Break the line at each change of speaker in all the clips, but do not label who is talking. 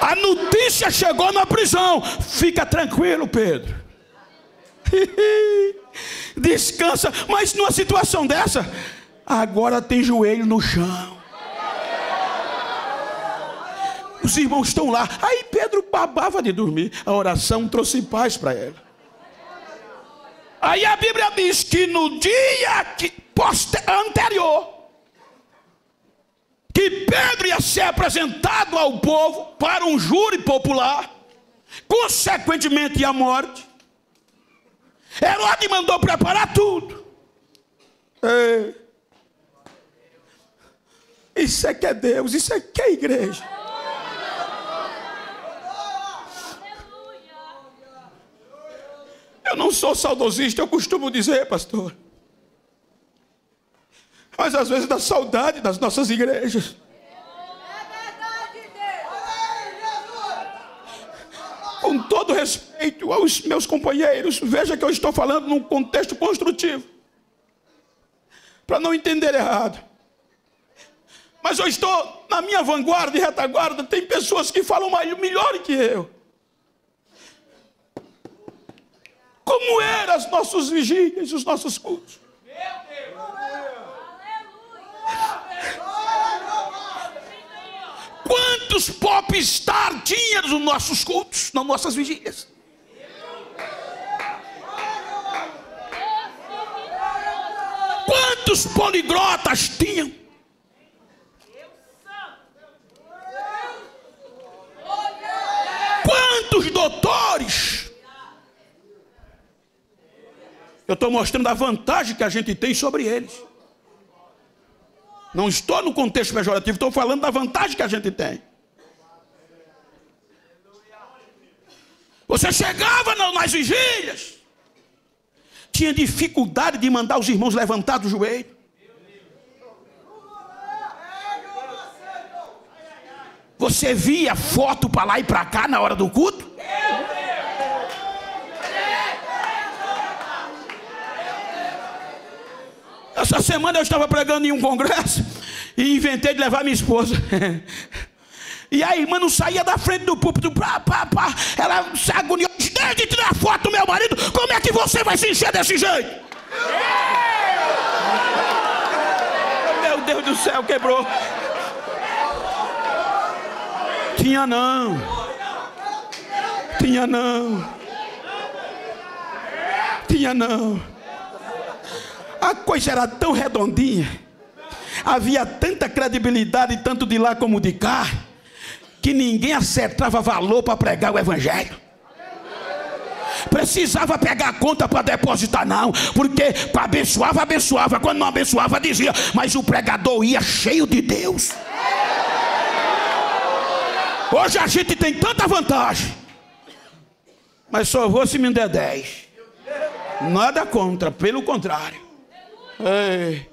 A notícia chegou na prisão. Fica tranquilo, Pedro. Descansa. Mas numa situação dessa, agora tem joelho no chão. Os irmãos estão lá. Aí Pedro babava de dormir. A oração trouxe paz para ele. Aí a Bíblia diz que no dia anterior, que Pedro ia ser apresentado ao povo para um júri popular, consequentemente a morte, Herodes mandou preparar tudo. Isso é que é Deus, isso é que é igreja. Eu não sou saudosista, eu costumo dizer, pastor. Mas às vezes dá saudade das nossas igrejas. Com todo respeito aos meus companheiros, veja que eu estou falando num contexto construtivo, para não entender errado. Mas eu estou na minha vanguarda e retaguarda, tem pessoas que falam melhor que eu. Como eram as nossas vigílias, os nossos cultos. Quantos popstar tinha nos nossos cultos, nas nossas vigílias? Quantos poliglotas tinham? Quantos doutores? Eu estou mostrando a vantagem que a gente tem sobre eles. Não estou no contexto pejorativo, estou falando da vantagem que a gente tem. Você chegava nas vigílias, tinha dificuldade de mandar os irmãos levantar do joelho. Você via foto para lá e para cá na hora do culto? Essa semana eu estava pregando em um congresso e inventei de levar minha esposa. E a irmã não saía da frente do púlpito. Ela se agoniou. Desde de tirar foto do meu marido, como é que você vai se encher desse jeito? Meu Deus do céu, quebrou. Tinha não. Tinha não. Tinha não. A coisa era tão redondinha, havia tanta credibilidade, tanto de lá como de cá, que ninguém acertava valor para pregar o evangelho. Precisava pegar a conta para depositar, não, porque para abençoava, quando não abençoava dizia, mas o pregador ia cheio de Deus. Hoje a gente tem tanta vantagem, mas só vou se me der 10. Nada contra, pelo contrário. Ei.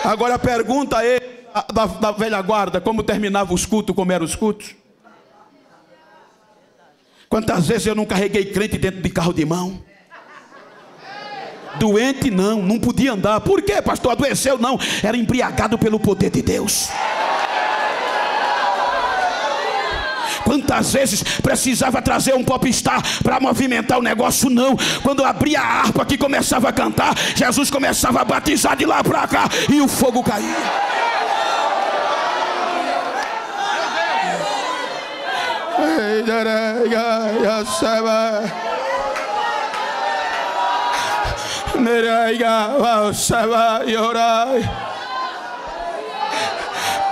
Agora pergunta aí da velha guarda, como terminava os cultos, como eram os cultos. Quantas vezes eu não carreguei crente dentro de carro de mão? Doente não podia andar. Por quê, pastor? Adoeceu? Não, era embriagado pelo poder de Deus. Quantas vezes precisava trazer um popstar para movimentar o negócio? Não. Quando abria a harpa que começava a cantar, Jesus começava a batizar de lá para cá e o fogo caía.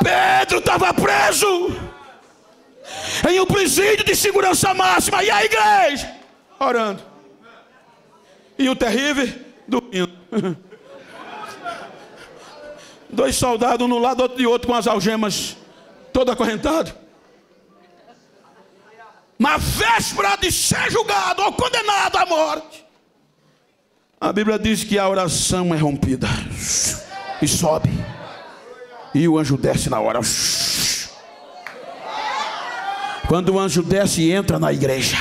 Pedro estava preso em um presídio de segurança máxima, e a igreja orando, e o terrível dormindo. 2 soldados, um no lado, outro de outro, com as algemas todo acorrentado. Na véspera de ser julgado ou condenado à morte, a Bíblia diz que a oração é rompida e sobe, e o anjo desce na hora. Quando o anjo desce e entra na igreja,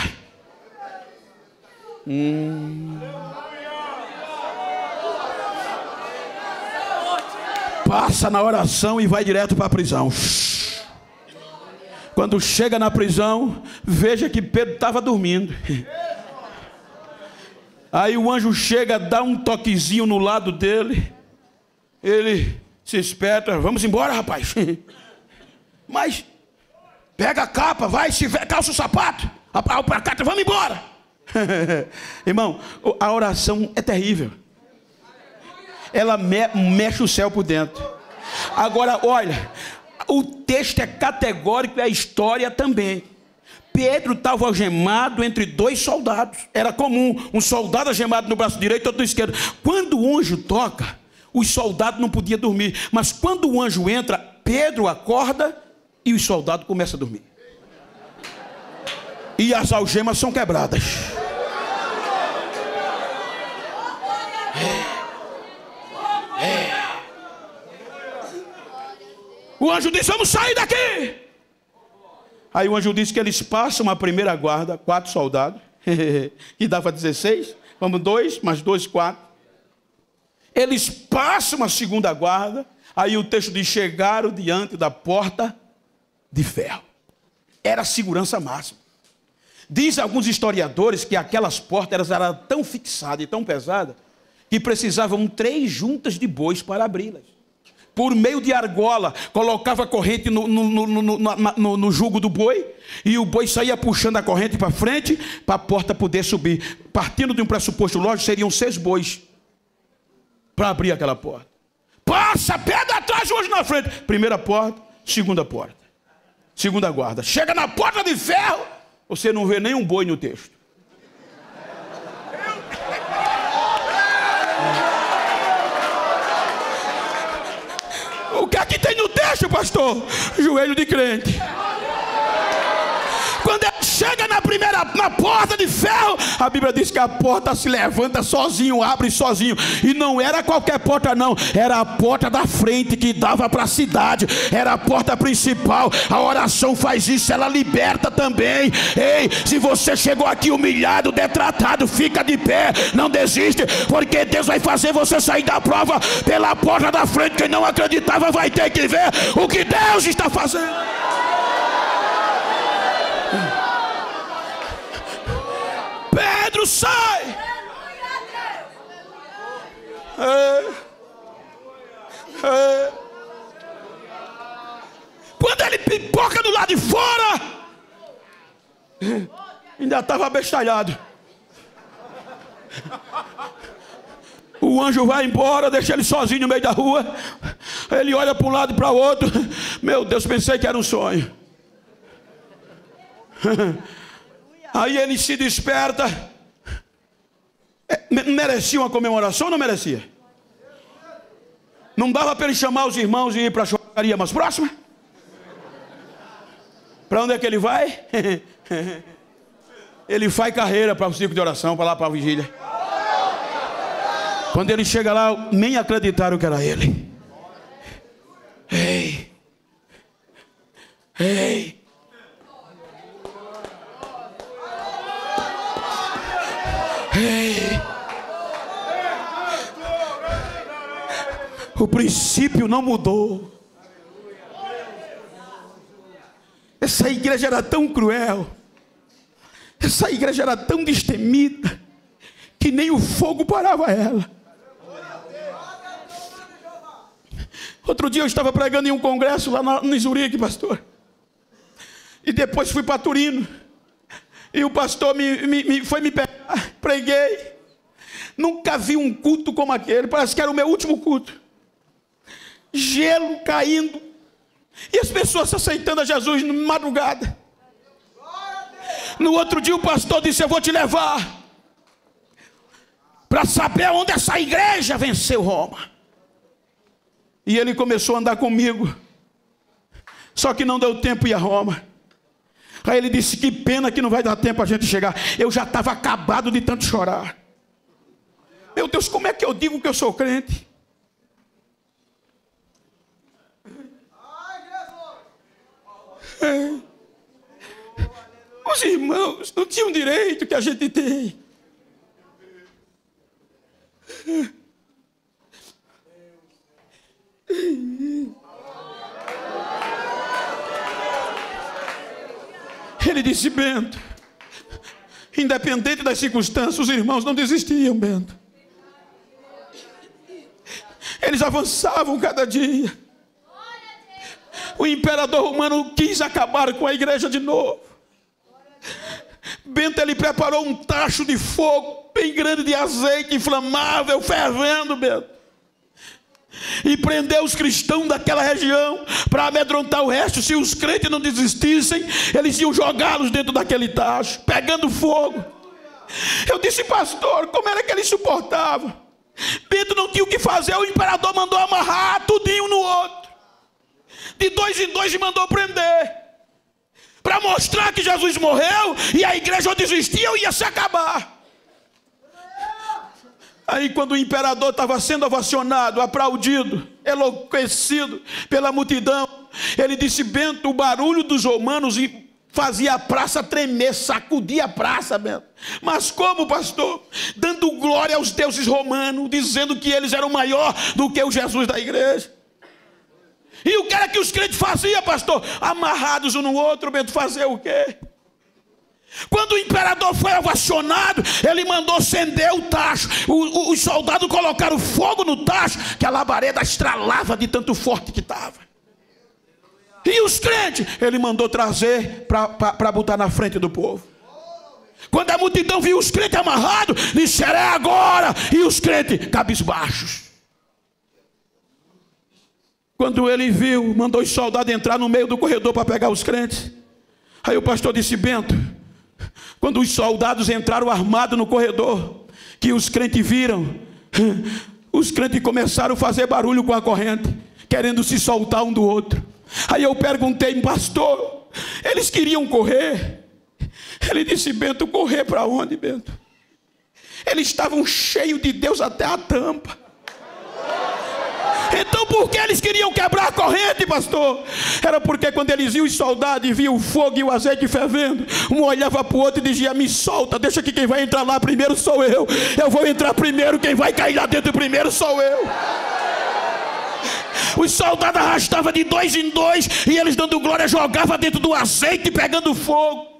passa na oração e vai direto para a prisão. Quando chega na prisão, veja que Pedro estava dormindo. Aí o anjo chega, dá um toquezinho no lado dele. Ele se esperta: vamos embora, rapaz. Mas pega a capa, vai, calça o sapato, vamos embora. Irmão, a oração é terrível. Ela mexe o céu por dentro. Agora, olha, o texto é categórico e a história também. Pedro estava algemado entre 2 soldados. Era comum, um soldado algemado no braço direito e outro no esquerdo. Quando o anjo toca, os soldados não podiam dormir. Mas quando o anjo entra, Pedro acorda e os soldados começam a dormir. E as algemas são quebradas. O anjo disse: vamos sair daqui. Aí o anjo disse que eles passam a primeira guarda, 4 soldados, que dava 16, vamos 2, mais 2, 4. Eles passam a segunda guarda, aí o texto diz: chegaram diante da porta de ferro. Era a segurança máxima. Diz alguns historiadores que aquelas portas eram tão fixadas e tão pesadas, que precisavam 3 juntas de bois para abri-las. Por meio de argola, colocava a corrente no jugo do boi, e o boi saía puxando a corrente para frente, para a porta poder subir. Partindo de um pressuposto lógico, seriam 6 bois para abrir aquela porta. Passa, pega atrás, hoje na frente. Primeira porta, segunda porta. Segunda guarda. Chega na porta de ferro, você não vê nenhum boi no texto. O que aqui tem no texto, pastor? Joelho de crente. Quando ele chega na porta de ferro, a Bíblia diz que a porta se levanta sozinho, abre sozinho. E não era qualquer porta não, era a porta da frente que dava para a cidade. Era a porta principal. A oração faz isso, ela liberta também. Ei, se você chegou aqui humilhado, detratado, fica de pé, não desiste, porque Deus vai fazer você sair da prova pela porta da frente. Quem não acreditava vai ter que ver o que Deus está fazendo. Pedro sai. Quando ele pipoca do lado de fora, ainda estava abestalhado. O anjo vai embora, deixa ele sozinho no meio da rua. Ele olha para um lado e para o outro. Meu Deus, pensei que era um sonho. Aí ele se desperta. Merecia uma comemoração ou não merecia? Não dava para ele chamar os irmãos e ir para a churrascaria mais próxima? Para onde é que ele vai? Ele faz carreira para o círculo de oração, para lá para a vigília. Quando ele chega lá, nem acreditaram que era ele. Ei, ei. Ei. O princípio não mudou. Essa igreja era tão cruel, essa igreja era tão destemida, que nem o fogo parava ela. Outro dia eu estava pregando em um congresso lá no Zurique, pastor, e depois fui para Turino. E o pastor foi me pegar, preguei. Nunca vi um culto como aquele, parece que era o meu último culto. Gelo caindo, e as pessoas aceitando a Jesus na madrugada. No outro dia o pastor disse: eu vou te levar para saber onde essa igreja venceu Roma. E ele começou a andar comigo, só que não deu tempo de ir a Roma. Aí ele disse: que pena que não vai dar tempo a gente chegar. Eu já estava acabado de tanto chorar. Meu Deus, como é que eu digo que eu sou crente? Os irmãos não tinham direito que a gente tem. disse: Bento, independente das circunstâncias, os irmãos não desistiam, Bento. Eles avançavam cada dia. O imperador romano quis acabar com a igreja de novo. Bento, ele preparou um tacho de fogo bem grande, de azeite inflamável, fervendo, Bento, e prendeu os cristãos daquela região para amedrontar o resto. Se os crentes não desistissem, eles iam jogá-los dentro daquele tacho, pegando fogo. Eu disse: pastor, como era que ele suportava? Bento não tinha o que fazer, o imperador mandou amarrar tudinho no outro, de 2 em 2, e mandou prender, para mostrar que Jesus morreu e a igreja ou desistia ou ia se acabar. Aí, quando o imperador estava sendo ovacionado, aplaudido, enlouquecido pela multidão, ele disse: Bento, o barulho dos romanos fazia a praça tremer, sacudia a praça, Bento. Mas como, pastor? Dando glória aos deuses romanos, dizendo que eles eram maior do que o Jesus da igreja. E o que era que os crentes faziam, pastor? Amarrados um no outro, Bento, fazer o quê? Quando o imperador foi ovacionado, ele mandou acender o tacho. Os soldados colocaram fogo no tacho, que a labareda estralava de tanto forte que estava. E os crentes, ele mandou trazer para botar na frente do povo. Quando a multidão viu os crentes amarrados, disseram: é agora. E os crentes cabisbaixos. Quando ele viu, mandou os soldados entrar no meio do corredor para pegar os crentes. Aí o pastor disse: Bento, quando os soldados entraram armados no corredor, que os crentes viram, os crentes começaram a fazer barulho com a corrente, querendo se soltar um do outro. Aí eu perguntei: pastor, eles queriam correr? Ele disse: Bento, correr para onde, Bento? Eles estavam cheios de Deus até a tampa. Então por que eles queriam quebrar a corrente, pastor? Era porque quando eles viam os soldados e viam o fogo e o azeite fervendo, um olhava para o outro e dizia: me solta, deixa que quem vai entrar lá primeiro sou eu. Eu vou entrar primeiro, quem vai cair lá dentro primeiro sou eu. Os soldados arrastavam de 2 em 2 e eles, dando glória, jogavam dentro do azeite pegando fogo.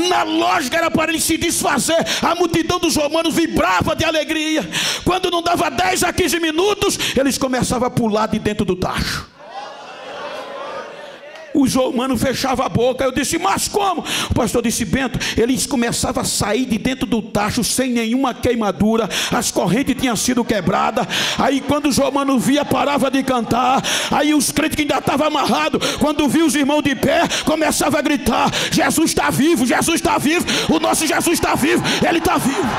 Na lógica era para ele se desfazer. A multidão dos romanos vibrava de alegria. Quando não dava 10 a 15 minutos, eles começavam a pular de dentro do tacho. Os romanos fechavam a boca. Eu disse: mas como? O pastor disse: Bento, eles começavam a sair de dentro do tacho sem nenhuma queimadura. As correntes tinham sido quebradas. Aí quando os romanos via, parava de cantar. Aí os crentes que ainda estavam amarrados, quando viam os irmãos de pé, começavam a gritar: Jesus está vivo, Jesus está vivo, o nosso Jesus está vivo, ele está vivo.